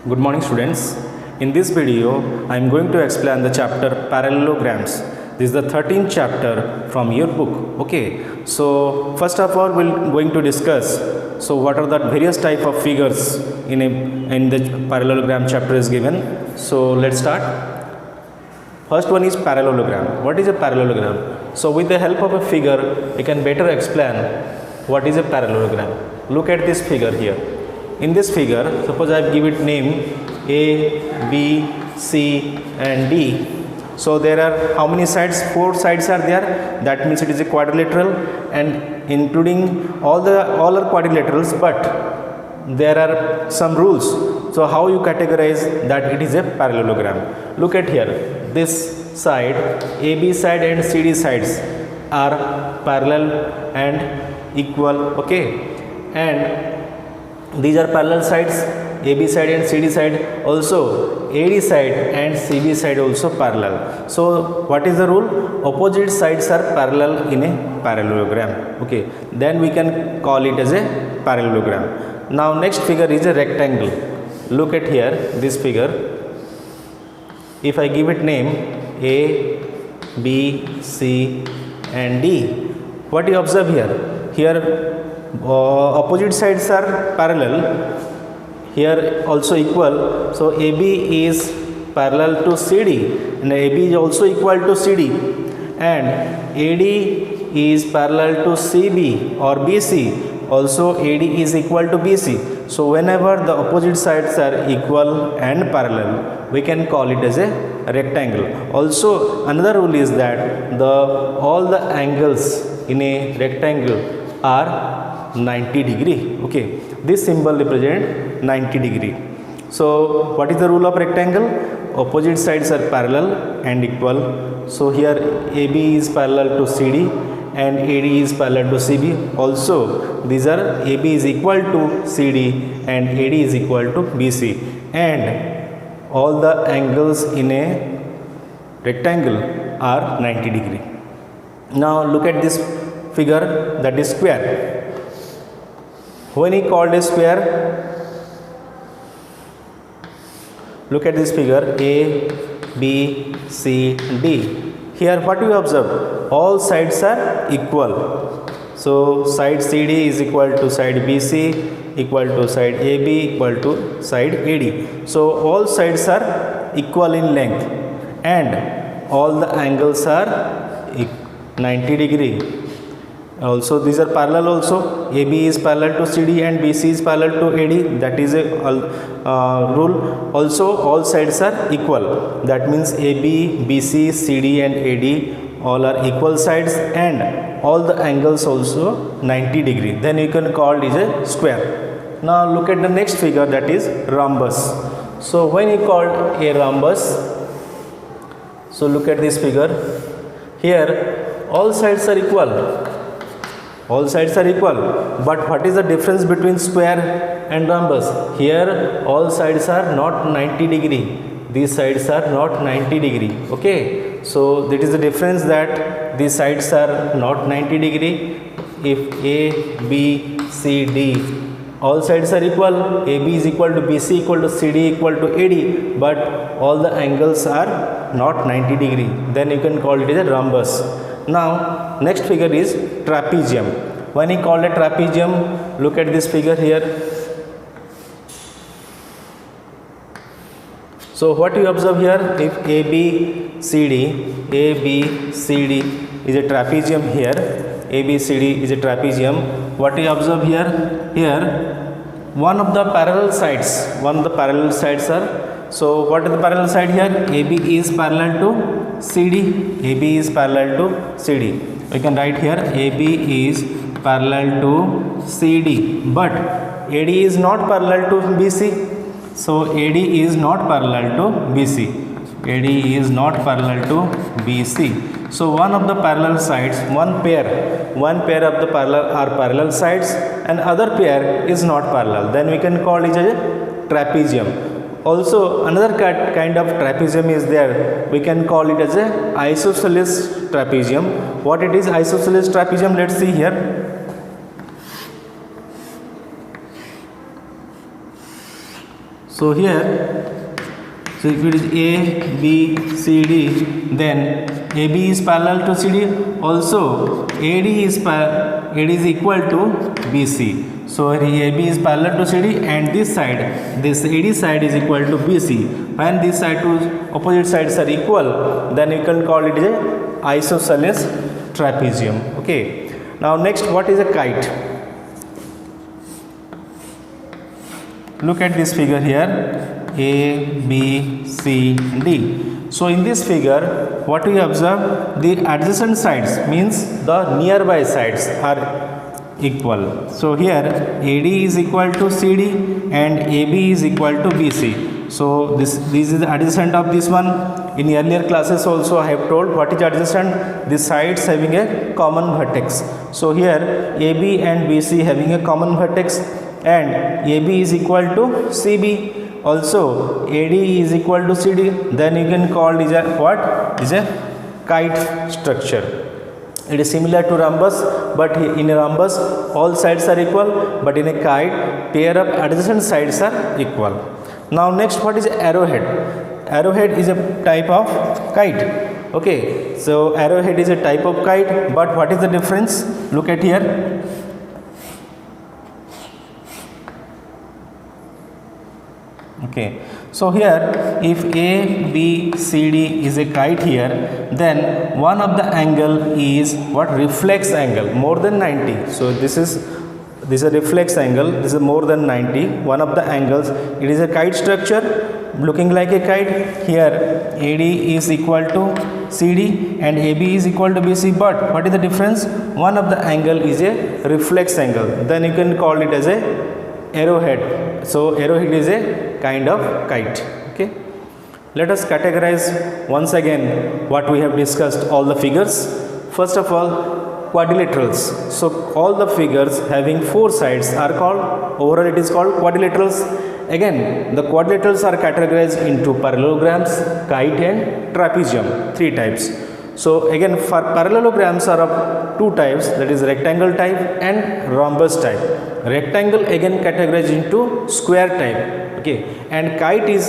Good morning students. In this video I am going to explain the chapter Parallelograms. This is the 13th chapter from your book. Okay. So first of all we are going to discuss what are the various type of figures in the parallelogram chapter is given. So let's start. First one is parallelogram. What is a parallelogram? So with the help of a figure we can better explain what is a parallelogram. Look at this figure here. In this figure, suppose I give it name A, B, C and D. So there are how many sides? 4 sides are there. That means it is a quadrilateral, and including all are quadrilaterals, but there are some rules. So how you categorize that it is a parallelogram? Look at here. This side, AB side and CD sides are parallel and equal. Okay, and these are parallel sides, AB side and CD side, also AD side and CB side also parallel. So what is the rule? Opposite sides are parallel in a parallelogram. Okay, then we can call it as a parallelogram. Now next figure is a rectangle. Look at here this figure. If I give it name A, B, C and D, what you observe here? Here opposite sides are parallel, here also equal. So AB is parallel to CD and AB is also equal to CD, and AD is parallel to CB or BC, also AD is equal to BC. So whenever the opposite sides are equal and parallel, we can call it as a rectangle. Also another rule is that all the angles in a rectangle are 90 degree. Okay, this symbol represent 90 degree. So what is the rule of rectangle? Opposite sides are parallel and equal. So here AB is parallel to CD and AD is parallel to CB. Also these are AB is equal to CD and AD is equal to BC, and all the angles in a rectangle are 90 degree. Now look at this figure, that is square. When he called a square, look at this figure A, B, C, D. Here what you observe? All sides are equal. So side CD is equal to side BC, equal to side AB, equal to side AD. So all sides are equal in length and all the angles are 90 degree. Also these are parallel also. AB is parallel to CD and BC is parallel to AD. That is a rule. Also all sides are equal. That means AB, BC, CD and AD all are equal sides, and all the angles also 90 degree. Then you can call it a square. Now look at the next figure, that is rhombus. So when you call a rhombus, so look at this figure. Here all sides are equal. All sides are equal, but what is the difference between square and rhombus? Here all sides are not 90 degree. These sides are not 90 degree. Okay, so that is the difference, that these sides are not 90 degree. If A, B, C, D, all sides are equal. AB is equal to BC, equal to CD, equal to AD, but all the angles are not 90 degree. Then you can call it as a rhombus. Now next figure is trapezium. When he called a trapezium, look at this figure here. So what you observe here? If AB, CD is a trapezium here, ABCD is a trapezium. What you observe here? Here one of the parallel sides are. So what is the parallel side here? AB is parallel to CD. AB is parallel to CD. We can write here AB is parallel to CD, but AD is not parallel to BC. So AD is not parallel to BC. AD is not parallel to BC. So one of the parallel sides, one pair of the parallel sides, and other pair is not parallel. Then we can call it a trapezium. Also another kind of trapezium is there. We can call it as a isosceles trapezium. What it is isosceles trapezium? Let's see here. So here, so if it is A, B, C, D, then AB is parallel to CD. Also, AD is equal to BC. So AB is parallel to CD, and this side, this AD side is equal to BC. When these side to opposite sides are equal, then you can call it a isosceles trapezium. Okay. Now next, what is a kite? Look at this figure here. A, B, C, D. So in this figure, what we observe, the adjacent sides means the nearby sides are equal. So here AD is equal to CD and AB is equal to BC. So this is the adjacent of this one. In earlier classes also I have told what is adjacent, the sides having a common vertex. So here AB and BC having a common vertex, and AB is equal to CB. Also AD is equal to CD, then you can call it a what? Is a kite structure. It is similar to rhombus, but in a rhombus all sides are equal, but in a kite pair of adjacent sides are equal. Now next, what is arrowhead? Arrowhead is a type of kite. Okay, so arrowhead is a type of kite, but what is the difference? Look at here. Okay, so here if A, B, C, D is a kite here, then one of the angle is what? Reflex angle, more than 90. So this is a reflex angle, this is more than 90, one of the angles. It is a kite structure looking like a kite. Here AD is equal to CD and AB is equal to BC, but what is the difference? One of the angle is a reflex angle, then you can call it as a arrowhead. So arrowhead is a kind of kite. Okay, let us categorize once again what we have discussed, all the figures. First of all, quadrilaterals. So all the figures having four sides are called, overall it is called quadrilaterals. Again, the quadrilaterals are categorized into parallelograms, kite and trapezium, three types. So again, for parallelograms are of two types, that is rectangle type and rhombus type. Rectangle again categorized into square type. Okay, and kite is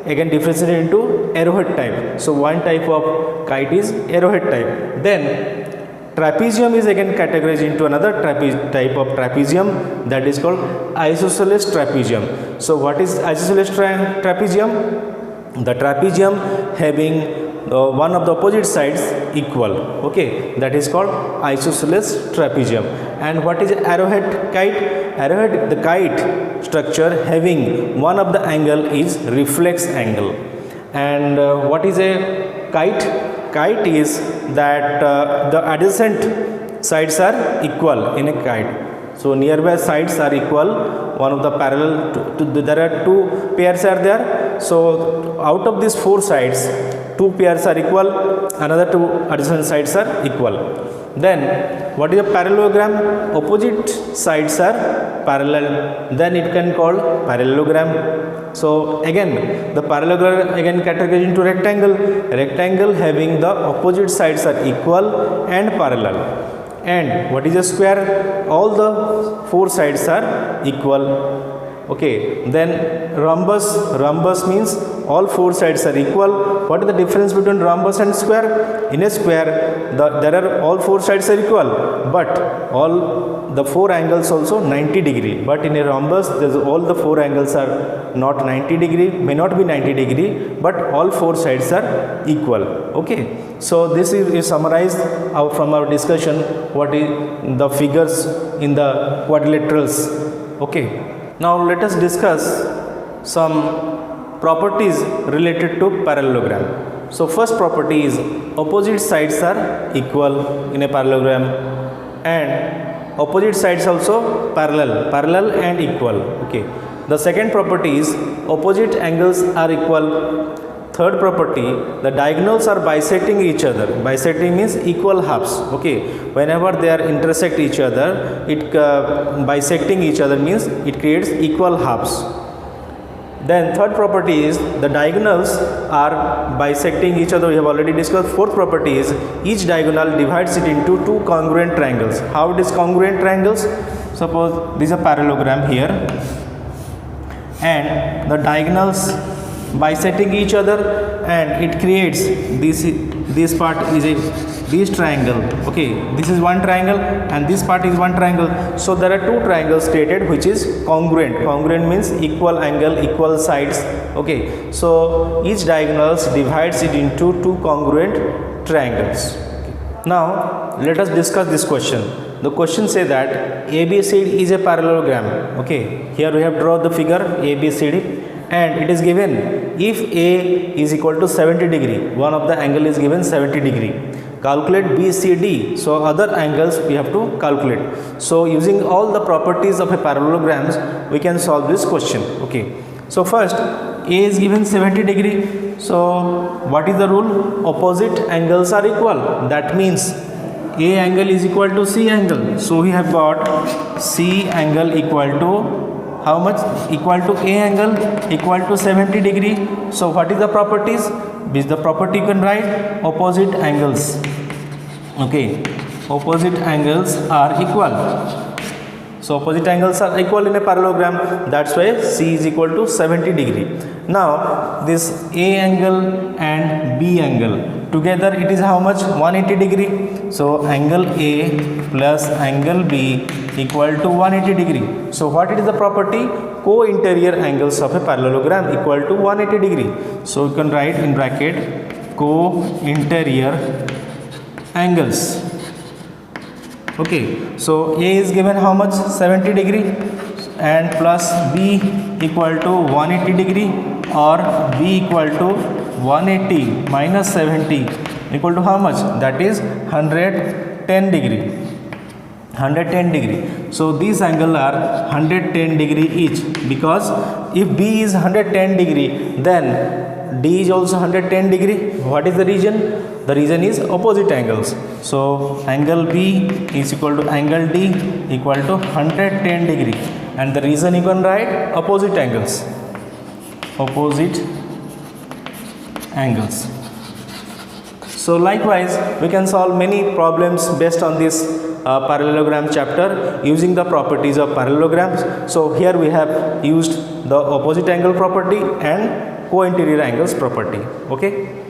again differentiated into arrowhead type. So one type of kite is arrowhead type. Then trapezium is again categorized into another type of trapezium, that is called isosceles trapezium. So what is isosceles trapezium? The trapezium having one of the opposite sides equal. Okay, that is called isosceles trapezium. And what is arrowhead kite? Arrowhead, the kite structure having one of the angle is reflex angle. And what is a kite? Kite is that the adjacent sides are equal in a kite. So nearby sides are equal, one of the parallel to there are two pairs are there. So out of these four sides, two pairs are equal, another two adjacent sides are equal. Then what is a parallelogram? Opposite sides are parallel, then it can call parallelogram. So again, the parallelogram again categorized into rectangle. Rectangle having the opposite sides are equal and parallel. And what is a square? All the four sides are equal. Okay, then rhombus means all four sides are equal. What is the difference between rhombus and square? In a square, there are all four sides are equal, but all the four angles also 90 degree. But in a rhombus, all the four angles are not 90 degree, may not be 90 degree, but all four sides are equal. Okay, so this is summarized from our discussion what is the figures in the quadrilaterals. Okay. Now let us discuss some properties related to parallelogram. So first property is opposite sides are equal in a parallelogram, and opposite sides also parallel and equal. Okay. The second property is opposite angles are equal. Third property, the diagonals are bisecting each other. Bisecting means equal halves. Okay, whenever they are intersect each other, bisecting each other means it creates equal halves. Then third property is the diagonals are bisecting each other. We have already discussed. Fourth property is each diagonal divides it into two congruent triangles. How it is congruent triangles? Suppose this is a parallelogram here. and the diagonals bisecting each other, and it creates this part is this triangle. Okay, this is one triangle and this part is one triangle. So there are two triangles created which is congruent. Congruent means equal angle, equal sides. Okay, so each diagonals divides it into two congruent triangles. Now let us discuss this question. The question say that ABCD is a parallelogram. Okay, here we have drawn the figure ABCD, and it is given if A is equal to 70 degree, one of the angle is given 70 degree. Calculate BCD, so other angles we have to calculate. So using all the properties of a parallelograms, we can solve this question. Okay, so first A is given 70 degree. So what is the rule? Opposite angles are equal. That means A angle is equal to C angle. So we have got C angle equal to how much? Equal to A angle equal to 70 degree. So what is the properties? This is the property you can write opposite angles. Okay, opposite angles are equal. So opposite angles are equal in a parallelogram. That's why C is equal to 70 degree. Now this A angle and B angle together, it is how much? 180 degree. So angle A plus angle B equal to 180 degree. So what is the property? Co-interior angles of a parallelogram equal to 180 degree. So you can write in bracket co-interior angles. Okay, so A is given how much? 70 degree and plus B equal to 180 degree, or B equal to 180 minus 70 equal to how much? That is 110 degree. 110 degree. So these angles are 110 degree each, because if B is 110 degree, then D is also 110 degree. What is the reason? The reason is opposite angles. So angle B is equal to angle D equal to 110 degree, and the reason you can write opposite angles. Opposite angles. So likewise, we can solve many problems based on this parallelogram chapter using the properties of parallelograms. So here we have used the opposite angle property and co-interior angles property. Okay.